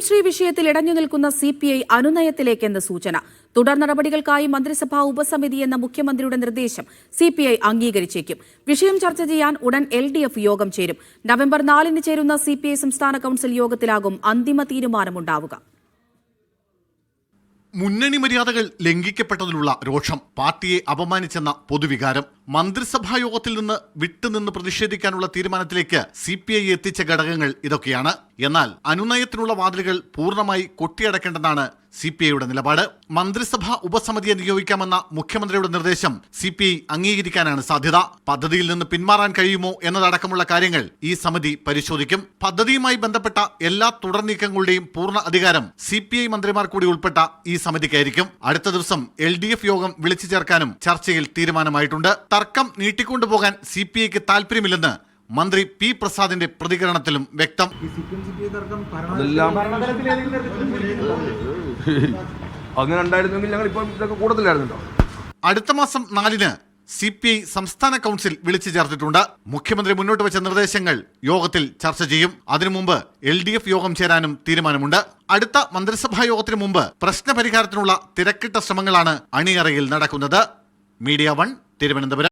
ശ്രീ വിഷയത്തിൽ ഇടഞ്ഞു നിൽക്കുന്ന CPI അനുനയത്തിലേക്കെന്ന് സൂചന. തുടർ നടപടികൾക്കായി മന്ത്രിസഭാ ഉപസമിതി എന്ന മുഖ്യമന്ത്രിയുടെ നിർദ്ദേശം CPI അംഗീകരിച്ചേക്കും. വിഷയം ചർച്ച ചെയ്യാൻ ഉടൻ LDF യോഗം ചേരും. നവംബർ 4-ന് ചേരുന്ന CPI സംസ്ഥാന കൌൺസിൽ യോഗത്തിലാകും അന്തിമ തീരുമാനമുണ്ടാവുക. മുന്നണി മര്യാദകൾ ലംഘിക്കപ്പെട്ടതിലുള്ള രോഷം, പാർട്ടിയെ അപമാനിച്ചെന്ന പൊതുവികാരം, മന്ത്രിസഭാ യോഗത്തിൽ നിന്ന് വിട്ടുനിന്ന് പ്രതിഷേധിക്കാനുള്ള തീരുമാനത്തിലേക്ക് CPI എത്തിച്ച ഘടകങ്ങൾ ഇതൊക്കെയാണ്. എന്നാൽ അനുനയത്തിനുള്ള വാതിലുകൾ പൂർണ്ണമായി കൊട്ടിയടക്കേണ്ടെന്നാണ് CPIയുടെ നിലപാട്. മന്ത്രിസഭാ ഉപസമിതിയെ നിയോഗിക്കാമെന്ന മുഖ്യമന്ത്രിയുടെ നിർദ്ദേശം CPI അംഗീകരിക്കാനാണ് സാധ്യത. പദ്ധതിയിൽ നിന്ന് പിന്മാറാൻ കഴിയുമോ എന്നതടക്കമുള്ള കാര്യങ്ങൾ ഈ സമിതി പരിശോധിക്കും. പദ്ധതിയുമായി ബന്ധപ്പെട്ട എല്ലാ തുടർ നീക്കങ്ങളുടെയും പൂർണ്ണ അധികാരം CPI മന്ത്രിമാർ കൂടി ഉൾപ്പെട്ട ഈ സമിതിക്കായിരിക്കും. അടുത്ത ദിവസം LDF യോഗം വിളിച്ചു ചേർക്കാനും ചർച്ചയിൽ തീരുമാനമായിട്ടുണ്ട്. തർക്കം നീട്ടിക്കൊണ്ടുപോകാൻ CPIക്ക് താല്പര്യമില്ലെന്ന് മന്ത്രി P. പ്രസാദിന്റെ പ്രതികരണത്തിലും വ്യക്തം. അങ്ങനെ ഉണ്ടായിരുന്നെങ്കിൽ ഞങ്ങൾ ഇപ്പോൾ ഇതൊക്കെ കൂടുതലായിരുന്നല്ലോ. അടുത്ത മാസം 4-ന് CPI സംസ്ഥാന കൌൺസിൽ വിളിച്ചു ചേർത്തിട്ടുണ്ട്. മുഖ്യമന്ത്രി മുന്നോട്ട് വെച്ച നിർദ്ദേശങ്ങൾ യോഗത്തിൽ ചർച്ച ചെയ്യും. അതിനു മുമ്പ് LDF യോഗം ചേരാനും തീരുമാനമുണ്ട്. അടുത്ത മന്ത്രിസഭാ യോഗത്തിന് മുമ്പ് പ്രശ്നപരിഹാരത്തിനുള്ള തിരക്കിട്ട ശ്രമങ്ങളാണ് അണിയറയിൽ നടക്കുന്നത്. മീഡിയ 1 തിരുവനന്തപുരം.